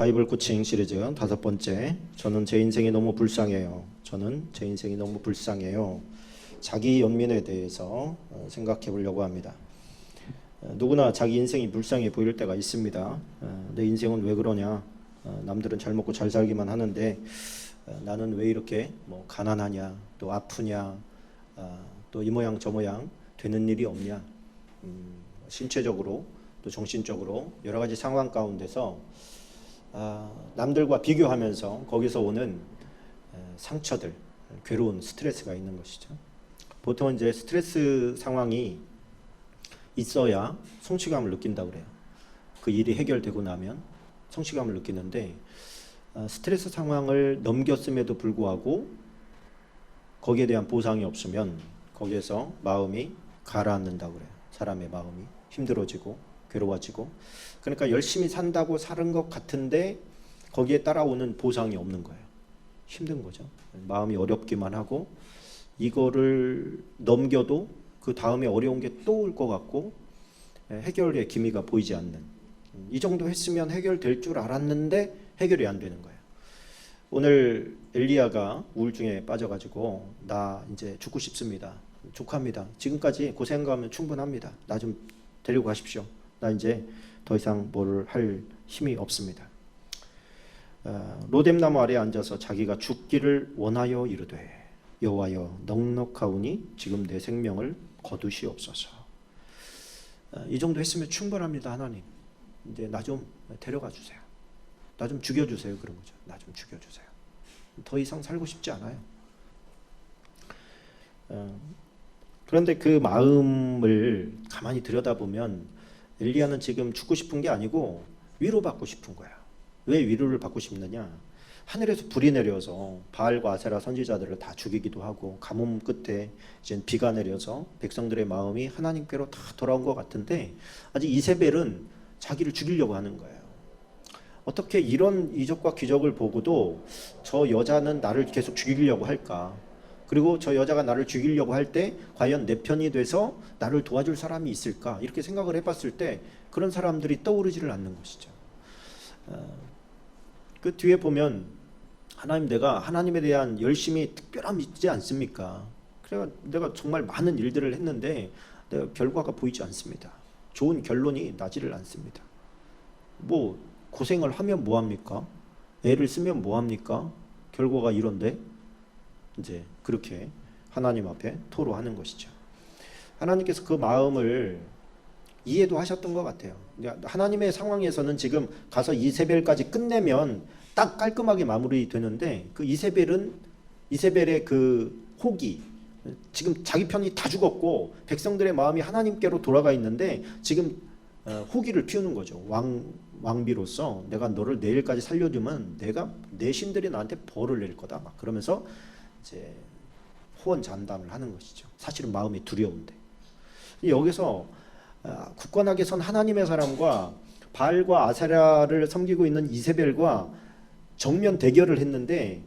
바이블 코칭 시리즈 5번째. 저는 제 인생이 너무 불쌍해요. 저는 제 인생이 너무 불쌍해요. 자기 연민에 대해서 생각해 보려고 합니다. 누구나 자기 인생이 불쌍해 보일 때가 있습니다. 내 인생은 왜 그러냐? 남들은 잘 먹고 잘 살기만 하는데 나는 왜 이렇게 뭐 가난하냐? 또 아프냐? 또 이 모양 저 모양 되는 일이 없냐? 신체적으로 또 정신적으로 여러 가지 상황 가운데서 남들과 비교하면서 거기서 오는 상처들, 괴로운 스트레스가 있는 것이죠. 보통 이제 스트레스 상황이 있어야 성취감을 느낀다고 그래요. 그 일이 해결되고 나면 성취감을 느끼는데 스트레스 상황을 넘겼음에도 불구하고 거기에 대한 보상이 없으면 거기에서 마음이 가라앉는다고 그래요. 사람의 마음이 힘들어지고 괴로워지고, 그러니까 열심히 산다고 사는 것 같은데 거기에 따라오는 보상이 없는 거예요. 힘든 거죠. 마음이 어렵기만 하고 이거를 넘겨도 그 다음에 어려운 게 또 올 것 같고 해결의 기미가 보이지 않는, 이 정도 했으면 해결될 줄 알았는데 해결이 안 되는 거예요. 오늘 엘리야가 우울증에 빠져가지고 나 이제 죽고 싶습니다. 족합니다. 지금까지 고생하면 충분합니다. 나 좀 데리고 가십시오. 나 이제 더 이상 뭘 할 힘이 없습니다. 로뎀나무 아래에 앉아서 자기가 죽기를 원하여 이르되 여호와여 넉넉하오니 지금 내 생명을 거두시옵소서. 이 정도 했으면 충분합니다. 하나님 이제 나 좀 데려가 주세요. 나 좀 죽여주세요. 그런 거죠. 나 좀 죽여주세요. 더 이상 살고 싶지 않아요. 그런데 그 마음을 가만히 들여다보면 엘리야는 지금 죽고 싶은 게 아니고 위로받고 싶은 거야. 왜 위로를 받고 싶느냐? 하늘에서 불이 내려서 바알과 아세라 선지자들을 다 죽이기도 하고 가뭄 끝에 이제 비가 내려서 백성들의 마음이 하나님께로 다 돌아온 것 같은데 아직 이세벨은 자기를 죽이려고 하는 거예요. 어떻게 이런 이적과 기적을 보고도 저 여자는 나를 계속 죽이려고 할까? 그리고 저 여자가 나를 죽이려고 할 때 과연 내 편이 돼서 나를 도와줄 사람이 있을까? 이렇게 생각을 해봤을 때 그런 사람들이 떠오르지를 않는 것이죠. 그 뒤에 보면 하나님, 내가 하나님에 대한 열심이 특별함이 있지 않습니까? 그래서 내가 정말 많은 일들을 했는데 내가 결과가 보이지 않습니다. 좋은 결론이 나지를 않습니다. 뭐 고생을 하면 뭐합니까? 애를 쓰면 뭐합니까? 결과가 이런데 이제 그렇게 하나님 앞에 토로하는 것이죠. 하나님께서 그 마음을 이해도 하셨던 것 같아요. 하나님의 상황에서는 지금 가서 이세벨까지 끝내면 딱 깔끔하게 마무리되는데 그 이세벨의 그 혹이 지금 자기 편이 다 죽었고 백성들의 마음이 하나님께로 돌아가 있는데 지금 호기를 피우는 거죠. 왕비로서 내가 너를 내일까지 살려주면 내가 내 신들이 나한테 벌을 낼 거다. 막 그러면서 이제 호언장담을 하는 것이죠. 사실은 마음이 두려운데 여기서 굳건하게 선 하나님의 사람과 바알과 아세라를 섬기고 있는 이세벨과 정면 대결을 했는데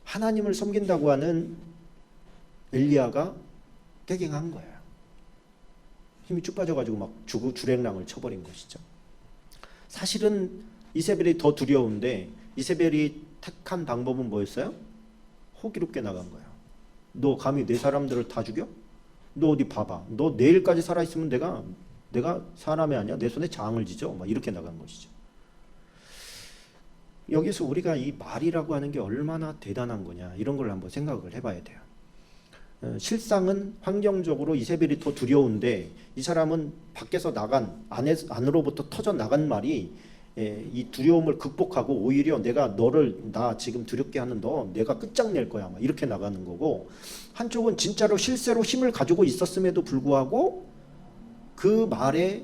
하나님을 섬긴다고 하는 엘리야가 깨갱한 거예요. 힘이 쭉 빠져가지고 막 주랭랑을 쳐버린 것이죠. 사실은 이세벨이 더 두려운데 이세벨이 택한 방법은 뭐였어요? 호기롭게 나간 거예요. 너 감히 내 사람들을 다 죽여? 너 어디 봐봐. 너 내일까지 살아있으면 내가 사람이 아니야? 내 손에 장을 지져? 막 이렇게 나간 것이죠. 여기서 우리가 이 말이라고 하는 게 얼마나 대단한 거냐 이런 걸 한번 생각을 해봐야 돼요. 실상은 환경적으로 이세벨이 더 두려운데 이 사람은 밖에서 나간 안으로부터 터져 나간 말이 이 두려움을 극복하고 오히려 나 지금 두렵게 하는 너 내가 끝장낼 거야 막 이렇게 나가는 거고, 한쪽은 진짜로 실제로 힘을 가지고 있었음에도 불구하고 그 말에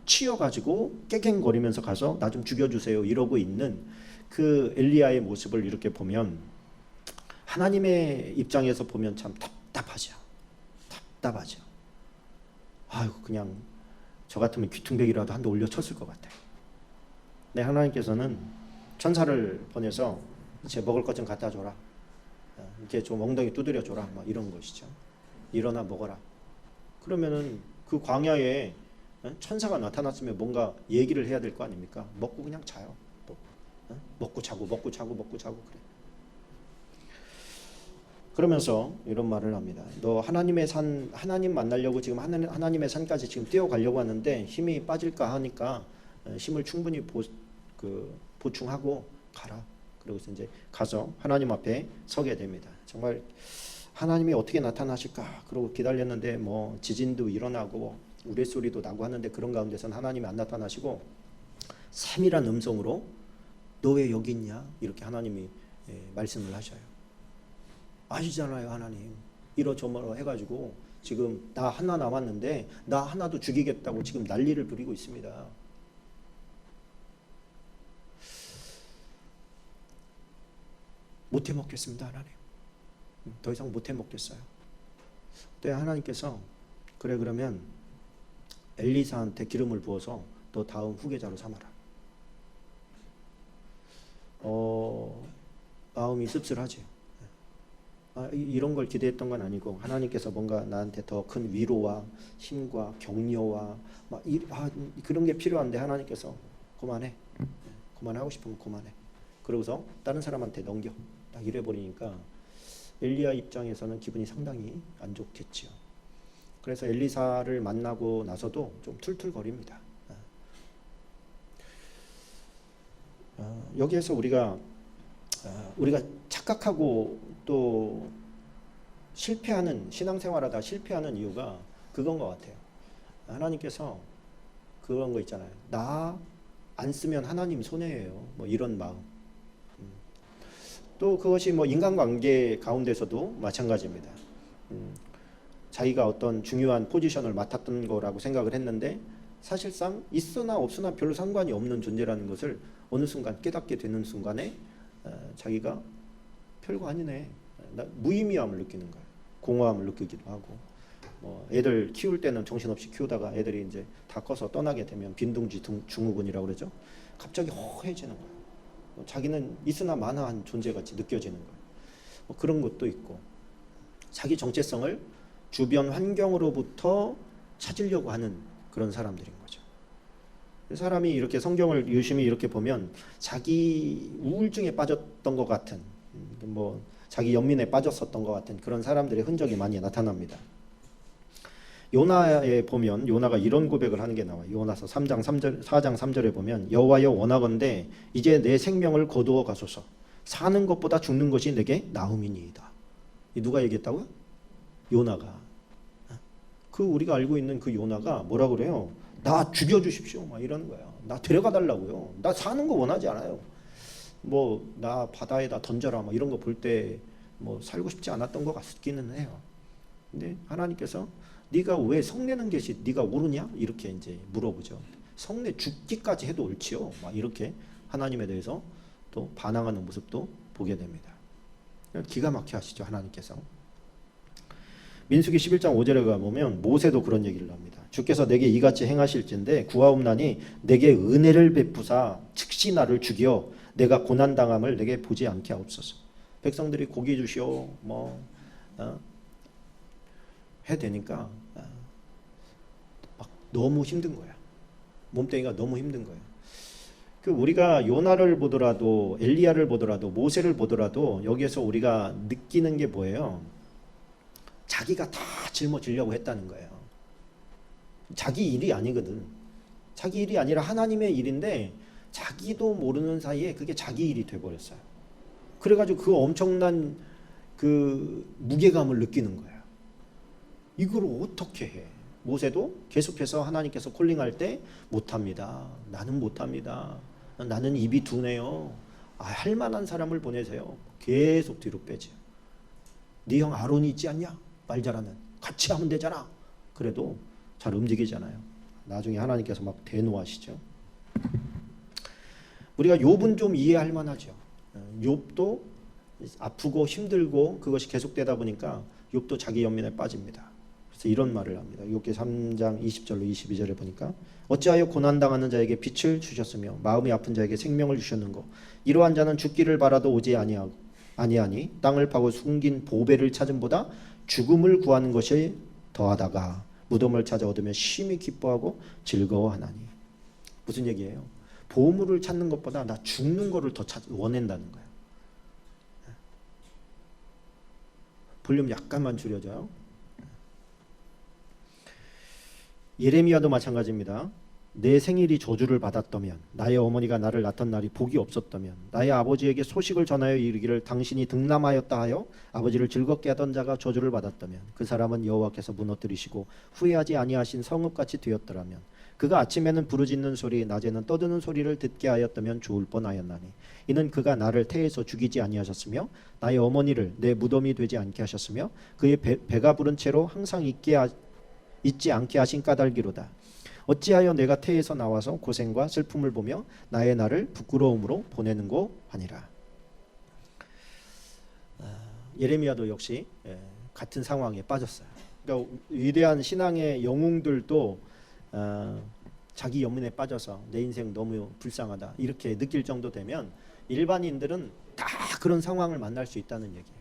치여가지고 깨갱거리면서 가서 나 좀 죽여주세요 이러고 있는 그 엘리야의 모습을 이렇게 보면 하나님의 입장에서 보면 참 답답하죠. 아이고 그냥 저 같으면 귀퉁배기라도 한 대 올려쳤을 것 같아요. 네, 하나님께서는 천사를 보내서 제 먹을 것 좀 갖다 줘라. 이렇게 좀 엉덩이 두드려 줘라. 막 이런 것이죠. 일어나 먹어라. 그러면은 그 광야에 천사가 나타났으면 뭔가 얘기를 해야 될 거 아닙니까? 먹고 그냥 자요. 또 먹고 자고 그래. 그러면서 이런 말을 합니다. 너 하나님의 산, 하나님 만나려고 지금 하나님의 산까지 지금 뛰어가려고 하는데 힘이 빠질까 하니까 힘을 충분히 보충하고 가라. 그러고서 이제 가서 하나님 앞에 서게 됩니다. 정말 하나님이 어떻게 나타나실까? 그러고 기다렸는데 뭐 지진도 일어나고 우레소리도 나고 하는데 그런 가운데서는 하나님이 안 나타나시고 세밀한 음성으로 너 왜 여기 있냐? 이렇게 하나님이 말씀을 하셔요. 아시잖아요, 하나님. 이러저러러 해가지고 지금 나 하나 남았는데 나 하나도 죽이겠다고 지금 난리를 부리고 있습니다. 못 해먹겠습니다, 하나님. 더 이상 못 해먹겠어요. 그때 하나님께서 그래 그러면 엘리사한테 기름을 부어서 너 다음 후계자로 삼아라. 마음이 씁쓸하지. 이런 걸 기대했던 건 아니고 하나님께서 뭔가 나한테 더 큰 위로와 힘과 격려와 그런 게 필요한데 하나님께서 그만해. 그만하고 싶으면 그만해. 그러고서 다른 사람한테 넘겨. 딱 이래버리니까 엘리야 입장에서는 기분이 상당히 안 좋겠지요. 그래서 엘리사를 만나고 나서도 좀 툴툴거립니다. 여기에서 우리가 착각하고 또 실패하는 신앙생활하다 실패하는 이유가 그건 것 같아요. 하나님께서 그런 거 있잖아요. 나 안 쓰면 하나님 손해예요. 뭐 이런 마음. 또 그것이 뭐 인간관계 가운데서도 마찬가지입니다. 자기가 어떤 중요한 포지션을 맡았던 거라고 생각을 했는데 사실상 있으나 없으나 별로 상관이 없는 존재라는 것을 어느 순간 깨닫게 되는 순간에 자기가 별거 아니네. 무의미함을 느끼는 거예요. 공허함을 느끼기도 하고 뭐 애들 키울 때는 정신없이 키우다가 애들이 이제 다 커서 떠나게 되면 빈둥지 증후군이라고 그러죠. 갑자기 허해지는 거예요. 자기는 있으나 마나한 존재같이 느껴지는 거예요. 뭐 그런 것도 있고 자기 정체성을 주변 환경으로부터 찾으려고 하는 그런 사람들인 거죠. 사람이 이렇게 성경을 유심히 이렇게 보면 자기 우울증에 빠졌던 것 같은 뭐 자기 연민에 빠졌었던 것 같은 그런 사람들의 흔적이 많이 나타납니다. 요나에 보면 요나가 이런 고백을 하는 게 나와요. 요나서 4장 3절에 보면 여호와여 원하건대 이제 내 생명을 거두어 가소서 사는 것보다 죽는 것이 내게 나음이니이다. 누가 얘기했다고요? 요나가. 그 우리가 알고 있는 그 요나가 뭐라 그래요? 나 죽여주십시오 막 이러는 거야. 나 데려가 달라고요. 나 사는 거 원하지 않아요. 뭐 나 바다에다 던져라 뭐 이런 거 볼 때 뭐 살고 싶지 않았던 것 같기는 해요. 근데 하나님께서 네가 왜 성내는 것이 네가 옳으냐 이렇게 이제 물어보죠. 성내 죽기까지 해도 옳지요. 막 이렇게 하나님에 대해서 또 반항하는 모습도 보게 됩니다. 기가 막혀 하시죠 하나님께서. 민수기 11장 5절에 가보면 모세도 그런 얘기를 합니다. 주께서 내게 이같이 행하실진대 구하옵나니 내게 은혜를 베푸사 즉시 나를 죽여 내가 고난당함을 내게 보지 않게 하옵소서. 백성들이 고기 주시오 해 되니까 막 너무 힘든 거야. 몸뚱이가 너무 힘든 거예요. 그 우리가 요나를 보더라도 엘리야를 보더라도 모세를 보더라도 여기에서 우리가 느끼는 게 뭐예요? 자기가 다 짊어지려고 했다는 거예요. 자기 일이 아니거든. 자기 일이 아니라 하나님의 일인데 자기도 모르는 사이에 그게 자기 일이 돼버렸어요. 그래가지고 그 엄청난 그 무게감을 느끼는 거예요. 이걸 어떻게 해? 모세도 계속해서 하나님께서 콜링할 때 못합니다. 나는 못합니다. 나는 입이 둔해요. 할 만한 사람을 보내세요. 계속 뒤로 빼지. 네 형 아론이 있지 않냐? 말 잘하는. 같이 하면 되잖아. 그래도 잘 움직이잖아요. 나중에 하나님께서 막 대노하시죠. 우리가 욥은 좀 이해할 만하죠. 욥도 아프고 힘들고 그것이 계속되다 보니까 욥도 자기 연민에 빠집니다. 그래서 이런 말을 합니다. 욥기 3장 20절로 22절에 보니까 어찌하여 고난당하는 자에게 빛을 주셨으며 마음이 아픈 자에게 생명을 주셨는고 이러한 자는 죽기를 바라도 오지 아니하니 땅을 파고 숨긴 보배를 찾음보다 죽음을 구하는 것이 더하다가 무덤을 찾아 얻으며 심히 기뻐하고 즐거워하나니. 무슨 얘기예요? 보물을 찾는 것보다 나 죽는 거를 더 원한다는 거예요. 볼륨 약간만 줄여줘요. 예레미야도 마찬가지입니다. 내 생일이 저주를 받았다면, 나의 어머니가 나를 낳던 날이 복이 없었다면, 나의 아버지에게 소식을 전하여 이르기를 당신이 등남하였다 하여 아버지를 즐겁게 하던 자가 저주를 받았다면, 그 사람은 여호와께서 무너뜨리시고 후회하지 아니하신 성읍같이 되었더라면, 그가 아침에는 부르짖는 소리, 낮에는 떠드는 소리를 듣게 하였다면 좋을 뻔하였나니, 이는 그가 나를 태에서 죽이지 아니하셨으며 나의 어머니를 내 무덤이 되지 않게 하셨으며 그의 배가 부른 채로 항상 있지 않게 하신 까닭이로다. 어찌하여 내가 태에서 나와서 고생과 슬픔을 보며 나의 날을 부끄러움으로 보내는고 하니라. 예레미야도 역시 같은 상황에 빠졌어요. 그러니까 위대한 신앙의 영웅들도 자기 연민에 빠져서 내 인생 너무 불쌍하다 이렇게 느낄 정도 되면 일반인들은 다 그런 상황을 만날 수 있다는 얘기예요.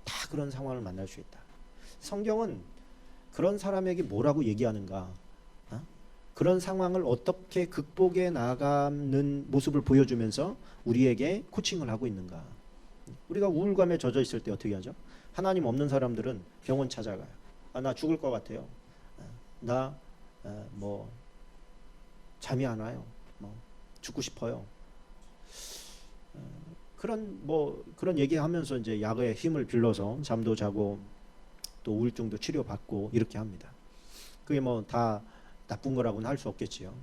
다 그런 상황을 만날 수 있다. 성경은 그런 사람에게 뭐라고 얘기하는가? 그런 상황을 어떻게 극복해 나가는 모습을 보여주면서 우리에게 코칭을 하고 있는가? 우리가 우울감에 젖어 있을 때 어떻게 하죠? 하나님 없는 사람들은 병원 찾아가요. 나 죽을 것 같아요. 나 뭐 잠이 안 와요. 죽고 싶어요. 그런 얘기하면서 이제 약의 힘을 빌려서 잠도 자고 또 우울증도 치료받고 이렇게 합니다. 그게 뭐 다 나쁜 거라고는 할 수 없겠지요.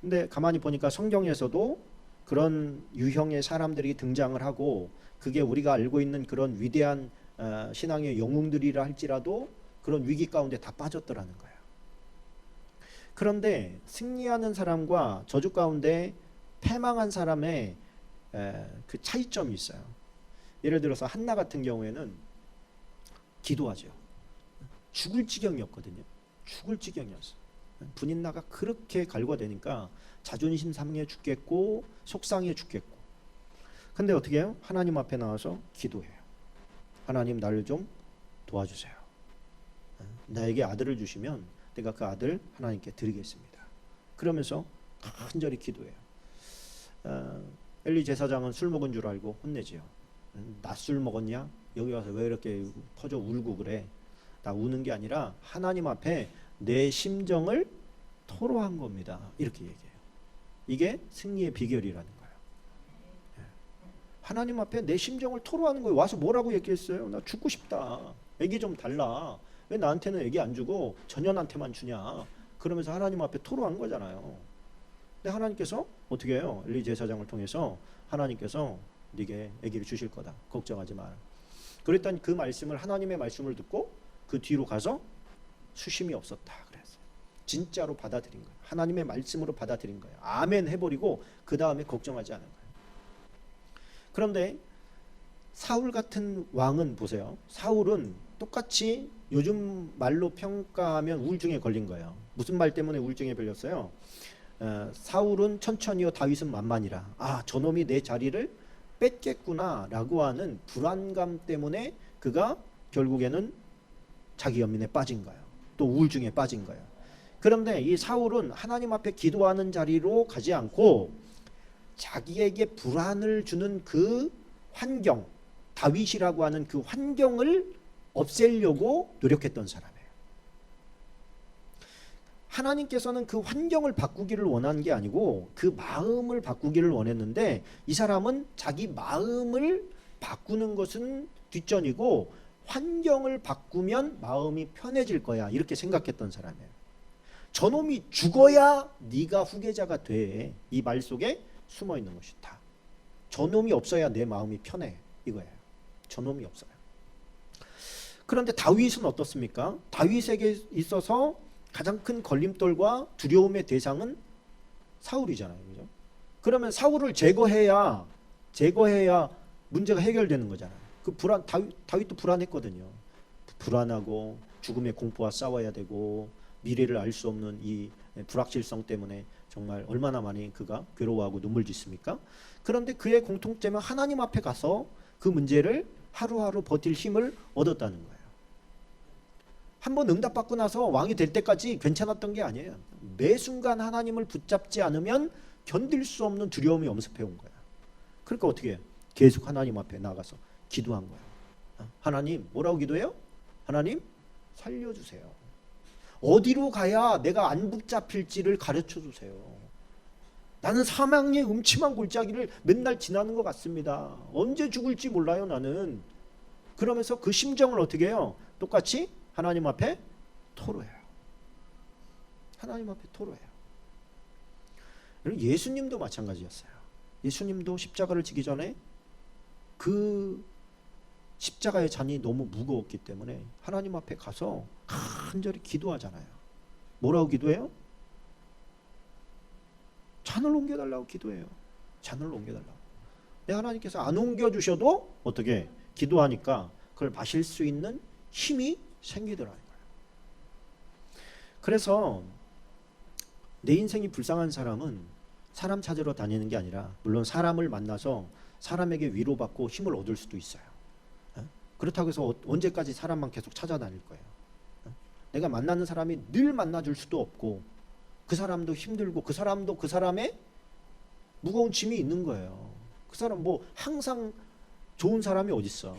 근데 가만히 보니까 성경에서도 그런 유형의 사람들이 등장을 하고 그게 우리가 알고 있는 그런 위대한 신앙의 영웅들이라 할지라도 그런 위기 가운데 다 빠졌더라는 거예요. 그런데 승리하는 사람과 저주 가운데 패망한 사람의 그 차이점이 있어요. 예를 들어서 한나 같은 경우에는 기도하죠. 죽을 지경이었거든요. 죽을 지경이었어. 분인나가 그렇게 갈궈대니까 자존심 상해 죽겠고 속상해 죽겠고. 근데 어떻게 해요? 하나님 앞에 나와서 기도해요. 하나님 나를 좀 도와주세요. 나에게 아들을 주시면 내가 그 아들 하나님께 드리겠습니다. 그러면서 간절히 기도해요. 엘리 제사장은 술 먹은 줄 알고 혼내지요. 낮술 먹었냐? 여기 와서 왜 이렇게 퍼져 울고 그래? 나 우는 게 아니라 하나님 앞에 내 심정을 토로한 겁니다. 이렇게 얘기해요. 이게 승리의 비결이라는 거예요. 하나님 앞에 내 심정을 토로하는 거예요. 와서 뭐라고 얘기했어요? 나 죽고 싶다. 얘기 좀 달라. 왜 나한테는 얘기 안 주고 전현한테만 주냐? 그러면서 하나님 앞에 토로한 거잖아요. 근데 하나님께서 어떻게 해요? 엘리 제사장을 통해서 하나님께서 네게 아기를 주실 거다. 걱정하지 마라. 그랬더니 그 말씀을 하나님의 말씀을 듣고 그 뒤로 가서 수심이 없었다 그랬어요. 진짜로 받아들인 거예요. 하나님의 말씀으로 받아들인 거예요. 아멘 해버리고 그 다음에 걱정하지 않은 거예요. 그런데 사울 같은 왕은 보세요. 사울은 똑같이 요즘 말로 평가하면 우울증에 걸린 거예요. 무슨 말 때문에 우울증에 걸렸어요? 사울은 천천히요 다윗은 만만이라. 저놈이 내 자리를 뺏겠구나 라고 하는 불안감 때문에 그가 결국에는 자기 연민에 빠진 거예요. 또 우울증에 빠진 거예요. 그런데 이 사울은 하나님 앞에 기도하는 자리로 가지 않고 자기에게 불안을 주는 그 환경, 다윗이라고 하는 그 환경을 없애려고 노력했던 사람이에요. 하나님께서는 그 환경을 바꾸기를 원한 게 아니고 그 마음을 바꾸기를 원했는데 이 사람은 자기 마음을 바꾸는 것은 뒷전이고 환경을 바꾸면 마음이 편해질 거야 이렇게 생각했던 사람이에요. 저놈이 죽어야 네가 후계자가 돼. 이 말 속에 숨어 있는 것이다. 저놈이 없어야 내 마음이 편해 이거예요. 저놈이 없어요. 그런데 다윗은 어떻습니까? 다윗에게 있어서 가장 큰 걸림돌과 두려움의 대상은 사울이잖아요. 그죠? 그러면 사울을 제거해야 문제가 해결되는 거잖아요. 그 다윗도 불안했거든요. 불안하고 죽음의 공포와 싸워야 되고 미래를 알 수 없는 이 불확실성 때문에 정말 얼마나 많이 그가 괴로워하고 눈물 짓습니까? 그런데 그의 공통점은 하나님 앞에 가서 그 문제를 하루하루 버틸 힘을 얻었다는 거예요. 한번 응답받고 나서 왕이 될 때까지 괜찮았던 게 아니에요. 매 순간 하나님을 붙잡지 않으면 견딜 수 없는 두려움이 엄습해 온 거야. 그러니까 어떻게 해? 계속 하나님 앞에 나가서 기도한 거야. 하나님, 뭐라고 기도해요? 하나님 살려주세요. 어디로 가야 내가 안 붙잡힐지를 가르쳐 주세요. 나는 사망의 음침한 골짜기를 맨날 지나는 것 같습니다. 언제 죽을지 몰라요, 나는. 그러면서 그 심정을 어떻게 해요? 똑같이 하나님 앞에 토로해요. 하나님 앞에 토로해요. 예수님도 마찬가지였어요. 예수님도 십자가를 지기 전에 그 십자가의 잔이 너무 무거웠기 때문에 하나님 앞에 가서 간절히 기도하잖아요. 뭐라고 기도해요? 잔을 옮겨달라고 기도해요. 잔을 옮겨달라고. 근데 하나님께서 안 옮겨주셔도 어떻게 기도하니까 그걸 마실 수 있는 힘이 생기더라는 거예요. 그래서 내 인생이 불쌍한 사람은 사람 찾으러 다니는 게 아니라, 물론 사람을 만나서 사람에게 위로받고 힘을 얻을 수도 있어요. 그렇다고 해서 언제까지 사람만 계속 찾아다닐 거예요. 내가 만나는 사람이 늘 만나줄 수도 없고, 그 사람도 힘들고 그 사람도 그 사람의 무거운 짐이 있는 거예요. 그 사람 뭐 항상 좋은 사람이 어딨어.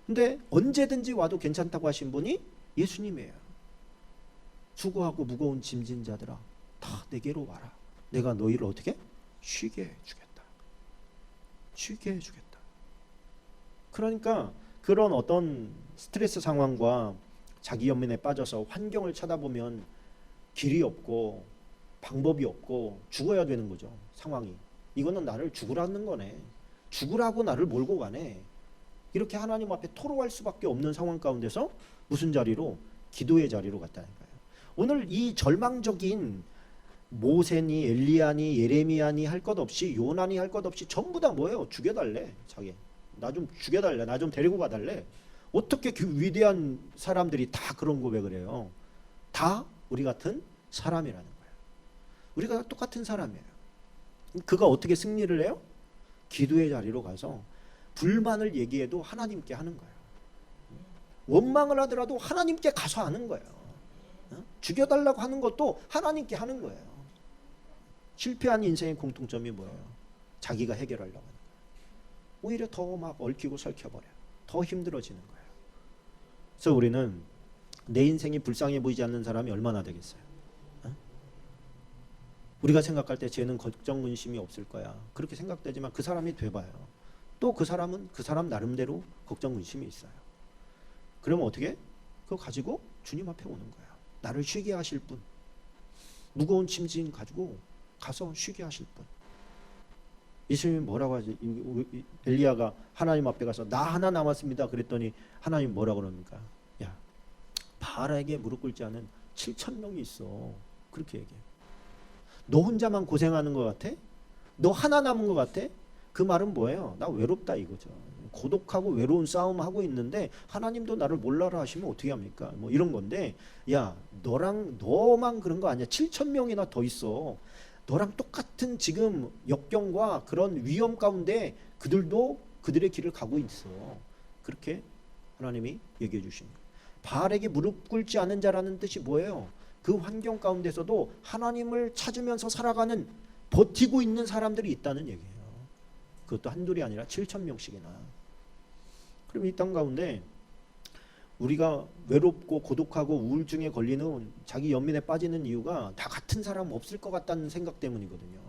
근데 언제든지 와도 괜찮다고 하신 분이 예수님이에요. 수고하고 무거운 짐진 자들아 다 내게로 와라. 내가 너희를 어떻게? 쉬게 해주겠다. 쉬게 해주겠다. 그러니까 그런 어떤 스트레스 상황과 자기 연민에 빠져서 환경을 쳐다보면 길이 없고 방법이 없고 죽어야 되는 거죠. 상황이. 이거는 나를 죽으라는 거네. 죽으라고 나를 몰고 가네. 이렇게 하나님 앞에 토로할 수밖에 없는 상황 가운데서 무슨 자리로? 기도의 자리로 갔다는 거예요. 오늘 이 절망적인 모세니 엘리야니 예레미야니 할 것 없이, 요나니 할 것 없이 전부 다 뭐예요? 죽여달래. 자기 나 좀 죽여달래. 나 좀 데리고 가달래. 어떻게 그 위대한 사람들이 다 그런 고백을 해요? 다 우리 같은 사람이라는 거예요. 우리가 똑같은 사람이에요. 그가 어떻게 승리를 해요? 기도의 자리로 가서 불만을 얘기해도 하나님께 하는 거예요. 원망을 하더라도 하나님께 가서 하는 거예요. 죽여달라고 하는 것도 하나님께 하는 거예요. 실패한 인생의 공통점이 뭐예요? 자기가 해결하려고 하는 거예요. 오히려 더 막 얽히고 설켜버려요. 더 힘들어지는 거예요. 그래서 우리는 내 인생이 불쌍해 보이지 않는 사람이 얼마나 되겠어요? 우리가 생각할 때 쟤는 걱정 근심이 없을 거야. 그렇게 생각되지만 그 사람이 돼봐요. 또 그 사람은 그 사람 나름대로 걱정 근심이 있어요. 그러면 어떻게? 그거 가지고 주님 앞에 오는 거예요. 나를 쉬게 하실 분. 무거운 짐진 가지고 가서 쉬게 하실 분. 예수님이 뭐라고 하지? 엘리야가 하나님 앞에 가서 나 하나 남았습니다. 그랬더니 하나님 뭐라고 그럽니까? 야, 바알에게 무릎 꿇지 않은 7,000명이 있어. 그렇게 얘기해. 너 혼자만 고생하는 것 같아? 너 하나 남은 것 같아? 그 말은 뭐예요? 나 외롭다 이거죠. 고독하고 외로운 싸움 하고 있는데 하나님도 나를 몰라라 하시면 어떻게 합니까? 뭐 이런 건데, 야, 너만 그런 거 아니야. 7,000명이나 더 있어. 너랑 똑같은 지금 역경과 그런 위험 가운데 그들도 그들의 길을 가고 있어. 그렇게 하나님이 얘기해 주신 거예요. 바알에게 무릎 꿇지 않은 자라는 뜻이 뭐예요? 그 환경 가운데서도 하나님을 찾으면서 살아가는, 버티고 있는 사람들이 있다는 얘기예요. 그것도 한둘이 아니라 7,000명씩이나. 그럼 이 땅 가운데 우리가 외롭고 고독하고 우울증에 걸리는, 자기 연민에 빠지는 이유가 다 같은 사람 없을 것 같다는 생각 때문이거든요.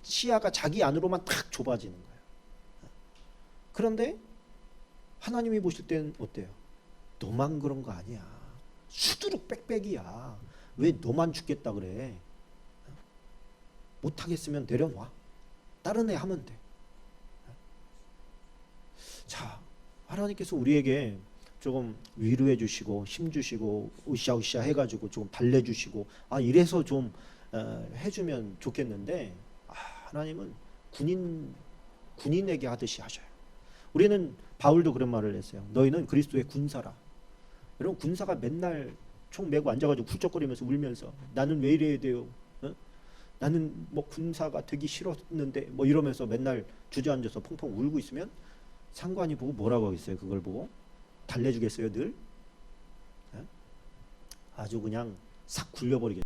시야가 자기 안으로만 탁 좁아지는 거예요. 그런데 하나님이 보실 때는 어때요? 너만 그런 거 아니야. 수두룩 빽빽이야. 왜 너만 죽겠다 그래? 못하겠으면 내려놔. 다른 애 하면 돼. 자, 하나님께서 우리에게 조금 위로해 주시고 힘 주시고 으쌰으쌰 해가지고 조금 달래주시고, 이래서 좀 해주면 좋겠는데, 하나님은 군인에게 하듯이 하셔요. 우리는 바울도 그런 말을 했어요. 너희는 그리스도의 군사라. 여러분, 군사가 맨날 총 메고 앉아가지고 훌쩍거리면서 울면서 나는 왜 이래야 돼요? 나는 뭐 군사가 되기 싫었는데 뭐 이러면서 맨날 주저앉아서 펑펑 울고 있으면 상관이 보고 뭐라고 하겠어요? 그걸 보고 달래주겠어요? 늘? 아주 그냥 싹 굴려버리겠죠.